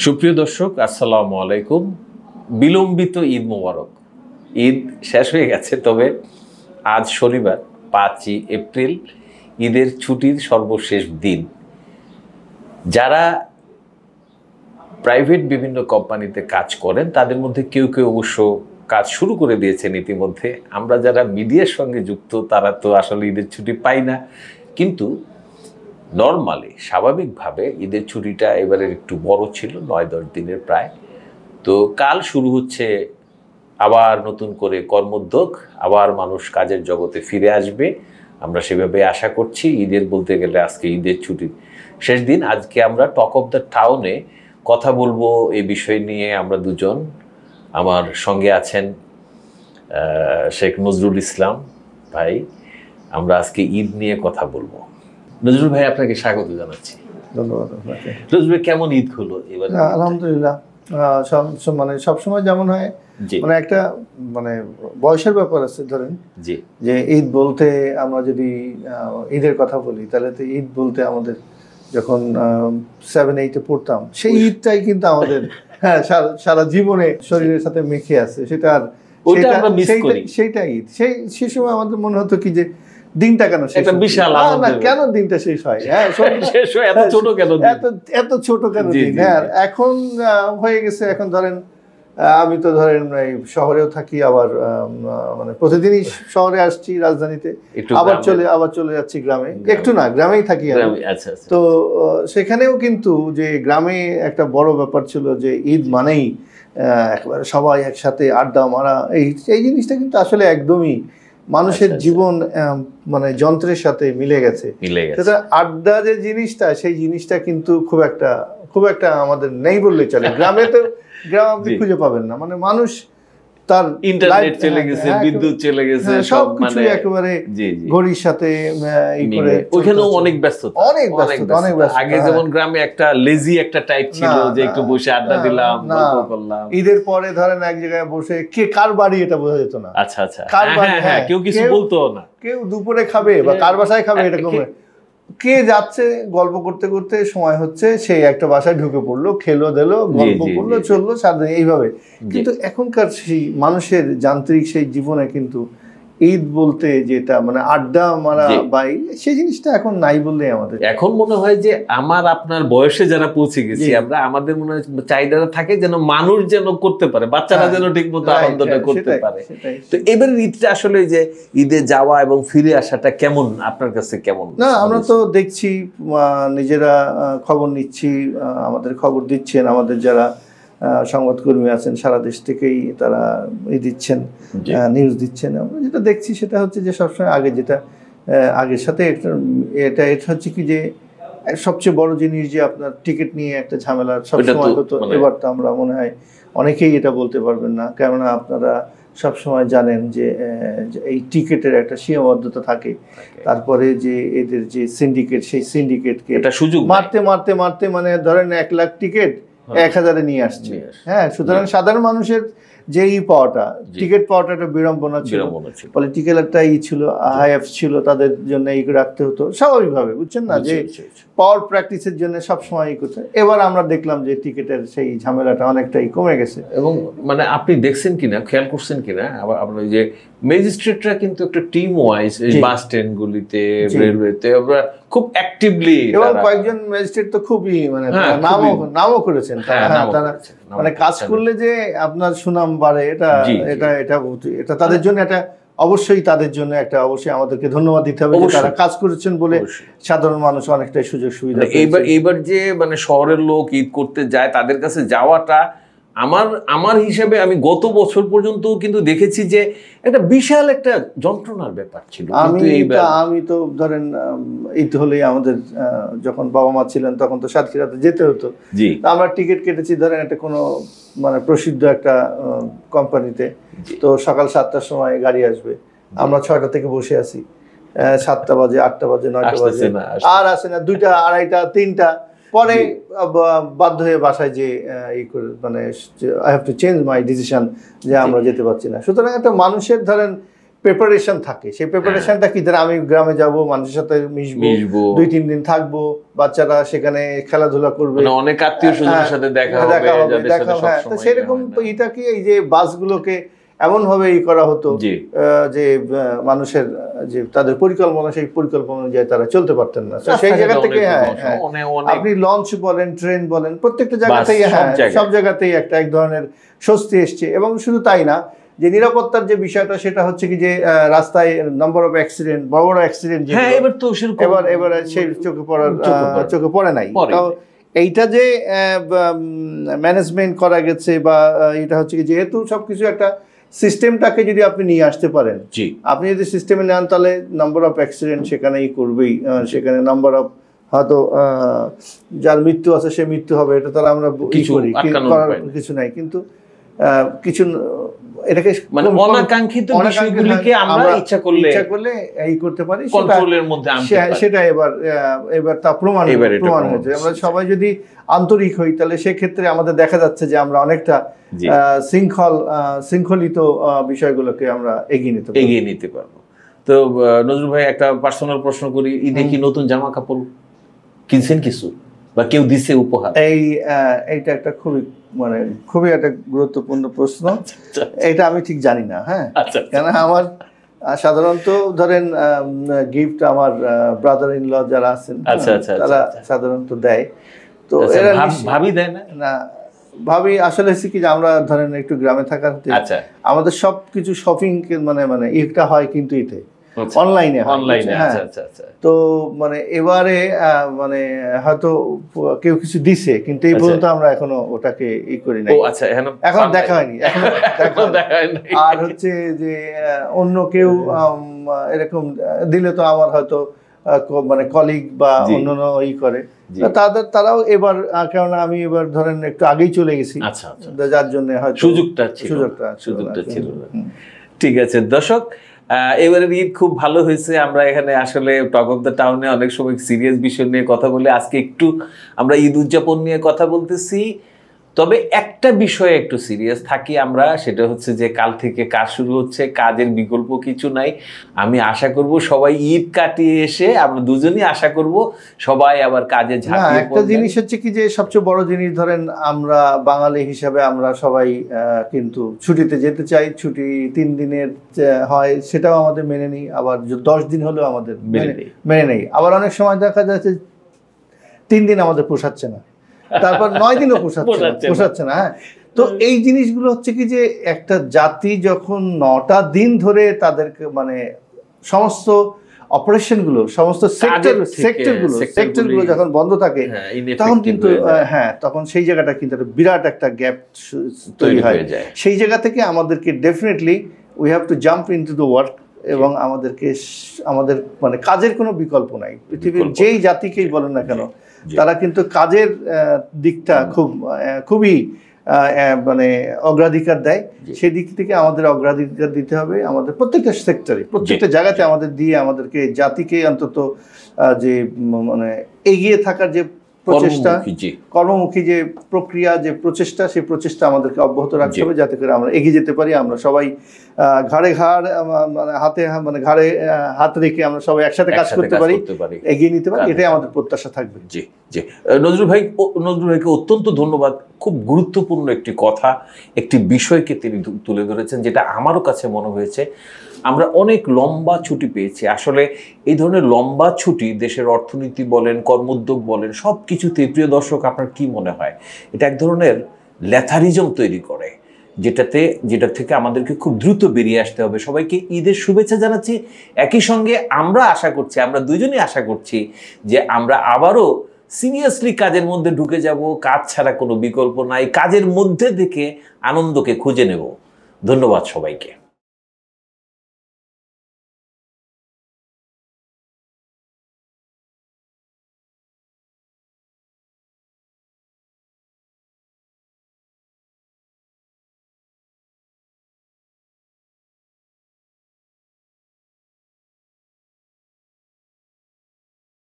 সুপ্রিয় দর্শক, আসসালামু আলাইকুম। বিলম্বিত ঈদ মোবারক। ঈদ শেষ হয়ে গেছে, তবে আজ শনিবার 5ই এপ্রিল, ঈদের ছুটির সর্বশেষ দিন। যারা প্রাইভেট বিভিন্ন কোম্পানিতে কাজ করেন তাদের মধ্যে কেউ কেউ অবশ্য কাজ শুরু করে দিয়েছেন ইতিমধ্যে। আমরা যারা মিডিয়ার সঙ্গে যুক্ত তারা তো আসলে ঈদের ছুটি পাই না, কিন্তু নর্মালি স্বাভাবিকভাবে ঈদের ছুটিটা এবারের একটু বড় ছিল, 9-10 দিনের প্রায়। তো কাল শুরু হচ্ছে আবার নতুন করে কর্মোদ্যোগ, আবার মানুষ কাজের জগতে ফিরে আসবে, আমরা সেভাবে আশা করছি। ঈদের বলতে গেলে আজকে ঈদের ছুটির শেষ দিন। আজকে আমরা টক অফ দ্য টাউনে কথা বলবো এই বিষয় নিয়ে। আমরা দুজন, আমার সঙ্গে আছেন শেখ নজরুল ইসলাম ভাই। আমরা আজকে ঈদ নিয়ে কথা বলবো। নজরুল ভাই, আপনাকে স্বাগত জানাচ্ছি। ধন্যবাদ। নজরুল ভাই, কেমন ঈদ হলো এবার? আলহামদুলিল্লাহ, মানে সবসময় যেমন হয়, মানে একটা মানে বয়সের ব্যাপার আছে। ধরেন যে ঈদ বলতে আমরা যদি ঈদের কথা বলি, তাহলে তো ঈদ বলতে আমাদের যখন 7-8-এ পড়তাম, সেই ঈদটাই কিন্তু আমাদের সারা জীবনে শরীরের সাথে মেখে আছে। সেইটা ঈদ। সেই সময় আমাদের মনে হতো কি যে দিনটা কেন শেষ, কেন দিনটা শেষ হয়, এত ছোট কেন দিন। হ্যাঁ, এখন হয়ে গেছে। এখন ধরেন আমি তো ধরেন এই শহরেও থাকি, আবার মানে প্রতিদিনই শহরে আসছি রাজধানীতে, আবার চলে যাচ্ছি গ্রামে। একটু না, গ্রামেই থাকি। তো সেখানেও কিন্তু যে গ্রামে একটা বড় ব্যাপার ছিল যে ঈদ মানেই একেবারে সবাই একসাথে আড্ডা মারা। এই জিনিসটা কিন্তু আসলে একদমই মানুষের জীবন মানে যন্ত্রের সাথে মিলে গেছে। আড্ডা যে জিনিসটা, সেই জিনিসটা কিন্তু খুব একটা আমাদের নেই বললে চলে। গ্রামে তো আপনি খুঁজে পাবেন না। মানে মানুষ তার ইন্টারনেট চলে গেছে, বিদ্যুৎ চলে গেছে, সব কিছু একেবারে ঘড়ির সাথে ওখানেও অনেক ব্যস্ততা। আগে যেমন গ্রামে একটা লেজি একটা টাইপ ছিল যে একটু বসে আড্ডা দিলাম, গল্প করলাম। ঈদের পরে ধরেন এক জায়গায় বসে কে কার বাড়ি এটা বোঝা যেত না। আচ্ছা, কার বাড়ি, কেউ কিছু বলতো না, কেউ দুপুরে খাবে বা কার বাসায় খাবে এরকম। কে যাচ্ছে, গল্প করতে করতে সময় হচ্ছে, সেই একটা বাসায় ঢুকে পড়লো, খেলো দিলো, গল্প করলো, চললো সারাদিন এইভাবে। কিন্তু এখনকার সেই মানুষের যান্ত্রিক সেই জীবনে কিন্তু ঈদ বলতে যেটা মানে আড্ডা মারা বাই, সেই জিনিসটা এখন নাই বললে আমাদের। এখন মনে হয় যে আমার আপনার বয়সে যারা পৌঁছে গেছি আমরা, আমাদের মনে হয় চাহিদাটা থাকে যেন মানুষ যেন করতে পারে, বাচ্চারা যেন ঠিক মতো আনন্দটা করতে পারে। তো এবারে ঈদটা আসলে যে ঈদে যাওয়া এবং ফিরে আসাটা কেমন আপনার কাছে কেমন? না, আমরা তো দেখছি, নিজেরা খবর নিচ্ছি, আমাদের খবর দিচ্ছেন আমাদের যারা সংবাদকর্মী আছেন, সারা দেশ থেকেই তারা দিচ্ছেন, নিউজ দিচ্ছেন। আমরা যেটা দেখছি সেটা হচ্ছে যে সবসময় আগের সাথে এটা হচ্ছে কি যে সবচেয়ে বড় জিনিস যে আপনার টিকিট নিয়ে একটা ঝামেলা সবসময় হতো। এবার তো আমরা মনে হয় অনেকেই এটা বলতে পারবেন না, কেননা আপনারা সবসময় জানেন যে এই টিকিটের একটা সীমাবদ্ধতা থাকে। তারপরে যে এদের যে সিন্ডিকেট, সেই সিন্ডিকেটকে মারতে মানে ধরেন 1 লাখ টিকিট 1000-এ নিয়ে আসছে। হ্যাঁ, সুতরাং সাধারণ মানুষের যে টিকিট পাওয়াটা একটা বিড়ম্বনা ছিল। পলিটিক্যাল একটা ছিল, আইএফ ছিল, তাদের জন্য এই রাখতে হতো স্বাভাবিকভাবে, বুঝছেন না, যে পাওয়ার প্র্যাকটিসের জন্য সবসময় এই করতে। এবার আমরা দেখলাম যে টিকিটের সেই ঝামেলাটা অনেকটাই কমে গেছে। এবং মানে আপনি দেখছেন কিনা, খেয়াল করছেন কিনা, আবার আপনার যে ম্যাজিস্ট্রেটরা কিন্তু একটা টিম ওয়াইজ বাস স্ট্যান্ড গুলিতে, রেলওয়েতে আমরা খুব অ্যাক্টিভলি, এবং কয়েকজন ম্যাজিস্ট্রেট তো খুবই মানে নামও করেছেন তারা, মানে কাজ করলে যে আপনার সুনাম বাড়ে, এটা তাদের জন্য একটা অবশ্যই অবশ্যই আমাদেরকে ধন্যবাদ দিতে হবে, তারা কাজ করেছেন বলে সাধারণ মানুষ অনেকটাই সুযোগ সুবিধা। এইবার যে মানে শহরের লোক ঈদ করতে যায়, তাদের কাছে যাওয়াটা আমার হিসেবে আমি গত বছর পর্যন্ত কিন্তু দেখেছি যে একটা বিশাল একটা যন্ত্রণার ব্যাপার ছিল। আমি তো ধরেন ঈদ হলেই আমাদের যখন বাবা মা ছিলেন তখন তো সাতক্ষীরাতে যেতে হতো। আমরা টিকিট কেটেছি ধরেন একটা কোনো মানে প্রসিদ্ধ একটা কোম্পানিতে, তো সকাল 7টার সময় গাড়ি আসবে, আমরা 6টা থেকে বসে আছি, 7টা বাজে, 8টা বাজে, 9টা বাজে, আর আসে না, 2টা, 2:30, 3টা, পরে বাধ্য হয়ে বাসায় যে মানে I have to change my decision যে আমরা যেতে পারছি না। সুতরাং একটা মানুষের ধরেন প্রিপারেশন থাকে। সেই প্রিপারেশনটা কি, ধর আমি গ্রামে যাব, মানুষের সাথে মিশবো, 2-3 দিন থাকবো, বাচ্চারা সেখানে খেলাধুলা করবে, অনেক আত্মীয় স্বজনের সাথে দেখা হবে, যাদের সাথে সব সময়। তো সেরকম এটা কি এই যে বাসগুলোকে এমন ভাবে করা হতো যে মানুষের যে তাদের পরিকল্পনা, সেই পরিকল্পনা অনুযায়ী তারা চলতে পারতেন না। সেই জায়গা থেকে আপনি লঞ্চ বলেন, ট্রেন বলেন, প্রত্যেকটা জায়গাতেই সব জায়গাতেই একটা এক ধরনের স্বস্তি এসছে। এবং শুধু তাই না, যে নিরাপত্তার যে বিষয়টা, সেটা হচ্ছে কি যে রাস্তায় নাম্বার অফ অ্যাক্সিডেন্ট, বড় বড় অ্যাক্সিডেন্ট, এবার সেই চোখে পড়ে নাই। এইটা যে ম্যানেজমেন্ট করা গেছে, বা এটা হচ্ছে কি যেহেতু সবকিছু একটা সিস্টেমটাকে যদি আপনি নিয়ে আসতে পারেন, আপনি যদি সিস্টেমে নেন, তাহলে নাম্বার অফ অ্যাক্সিডেন্ট সেখানেই করবেই, সেখানে নাম্বার অফ হয়তো যার মৃত্যু আছে সে মৃত্যু হবে, এটা তাহলে আমরা কিছু নাই। কিন্তু কিছু এটাকে মানে অনাকাঙ্ক্ষিত বিষয়গুলিকে আমরা ইচ্ছা করলে এই করতে পারি, কন্ট্রোলের মধ্যে আনতে পারি। সেটা এবার তা প্রমাণ হয়েছে। আমরা সবাই যদি আন্তরিক হই, তাহলে সেক্ষেত্রে আমাদের দেখা যাচ্ছে যে আমরা অনেকটা শৃঙ্খলিত বিষয়গুলোকে আমরা এগিয়ে নিতে পারবো। তো নজরুল ভাই, একটা পার্সোনাল প্রশ্ন করি, ঈদে কি নতুন জামা কাপড় কিনছেন কিছু, বা কেউ দিছে উপহার? এইটা একটা খুবই একটা গুরুত্বপূর্ণ প্রশ্ন। এটা আমি ঠিক জানি না। হ্যাঁ, কেন আমার সাধারণত ধরেন গিফট আমার ব্রাদার ইন ল যারা আছেন তারা সাধারণত দেয়। তো এরা ভাবি দেয় না, ভাবি আসলে হচ্ছে কি যে আমরা ধরেন একটু গ্রামে থাকাতে আমাদের সবকিছু শপিং এটা হয় কিন্তু অনলাইনে। তো এবারে হয়তো কেউ কিছু দিছে, কিন্তু এই পর্যন্ত আমরা এখনো ওটাকে করি নাই, এখন দেখা হয়নি। আর হচ্ছে যে অন্য কেউ এরকম দিলে তো আমার হয়তো কলিগ বা অন্যান্য করে, তারাও এবার, কেননা আমি এবার ধরেন একটু আগেই চলে গেছি, যার জন্য হয়তো সুযোগটা ছিল। ঠিক আছে দর্শক, এবারের ঈদ খুব ভালো হয়েছে। আমরা এখানে আসলে টক অফ দ্য টাউনে অনেক সময় সিরিয়াস বিষয় নিয়ে কথা বলি, আজকে একটু আমরা ঈদ উদযাপন নিয়ে কথা বলতেছি। তবে একটা বিষয়ে একটু সিরিয়াস থাকি আমরা, সেটা হচ্ছে যে কাল থেকে কাজ শুরু হচ্ছে, কাজের বিকল্প কিছু নাই। আমি আশা করব সবাই ঈদ কাটিয়ে এসে, আমরা দুজনই আশা করব সবাই আবার কাজে ঝাঁপিয়ে পড়বে। একটা জিনিস হচ্ছে কি যে সবচেয়ে বড় জিনিস, ধরেন আমরা বাঙালি হিসাবে আমরা সবাই কিন্তু ছুটিতে যেতে চাই। ছুটি 3 দিনের হয়, সেটাও আমাদের মেনে নেই। আবার 10 দিন হলেও আমাদের মেনে নেই। আবার অনেক সময় দেখা যাচ্ছে 3 দিন আমাদের পোষাচ্ছে না, তারপর 9 দিনও পোষাচ্ছে না। হ্যাঁ, তো এই জিনিসগুলো হচ্ছে কি যে একটা জাতি যখন 9টা দিন ধরে তাদেরকে সমস্ত অপারেশনগুলো, সমস্ত সেক্টরগুলো যখন বন্ধ থাকে, তখন কিন্তু তখন সেই জায়গাটা কিন্তু বিরাট একটা গ্যাপ তৈরি হয়। সেই জায়গা থেকে আমাদেরকে definitely we have to jump into the work, এবং আমাদের কাজের কোনো বিকল্প নাই। পৃথিবীর যেই জাতিকেই বলেন না কেন, তারা কিন্তু কাজের দিকটা খুবই অগ্রাধিকার দেয়। সেই দিক থেকে আমাদের অগ্রাধিকার দিতে হবে। আমাদের প্রত্যেকটা সেক্টরে, প্রত্যেকটা জায়গাতে আমাদের দিয়ে আমাদেরকে জাতিকে অন্তত যে এগিয়ে থাকার যে প্রচেষ্টা, কর্মমুখী যে প্রক্রিয়া, যে প্রচেষ্টা, সেই প্রচেষ্টা আমাদেরকে অব্যাহত রাখতে হবে, যাতে করে আমরা এগিয়ে যেতে পারি। আমরা সবাই ঘাড়ে ঘাড়ে হাত রেখে আমরা সবাই একসাথে কাজ করতে পারি, এগিয়ে নিতে পারি, এটাই আমাদের প্রত্যাশা থাকবে। জি জি, নজরুল ভাইকে অত্যন্ত ধন্যবাদ। খুব গুরুত্বপূর্ণ একটি কথা, একটি বিষয়কে তিনি তুলে ধরেছেন, যেটা আমারও কাছে মনে হয়েছে। আমরা অনেক লম্বা ছুটি পেয়েছি। আসলে এই ধরনের লম্বা ছুটি দেশের অর্থনীতি বলেন, কর্মোদ্যোগ বলেন, সব কিছুতে, প্রিয় দর্শক, আপনার কি মনে হয় এটা এক ধরনের লেথারিজম তৈরি করে, যেটা থেকে আমাদেরকে খুব দ্রুত বেরিয়ে আসতে হবে। সবাইকে ঈদের শুভেচ্ছা জানাচ্ছি। একই সঙ্গে আমরা দুজনেই আশা করছি যে আমরা আবারও সিরিয়াসলি কাজের মধ্যে ঢুকে যাব। কাজ ছাড়া কোনো বিকল্প নাই, কাজের মধ্যে থেকে আনন্দকে খুঁজে নেব। ধন্যবাদ সবাইকে।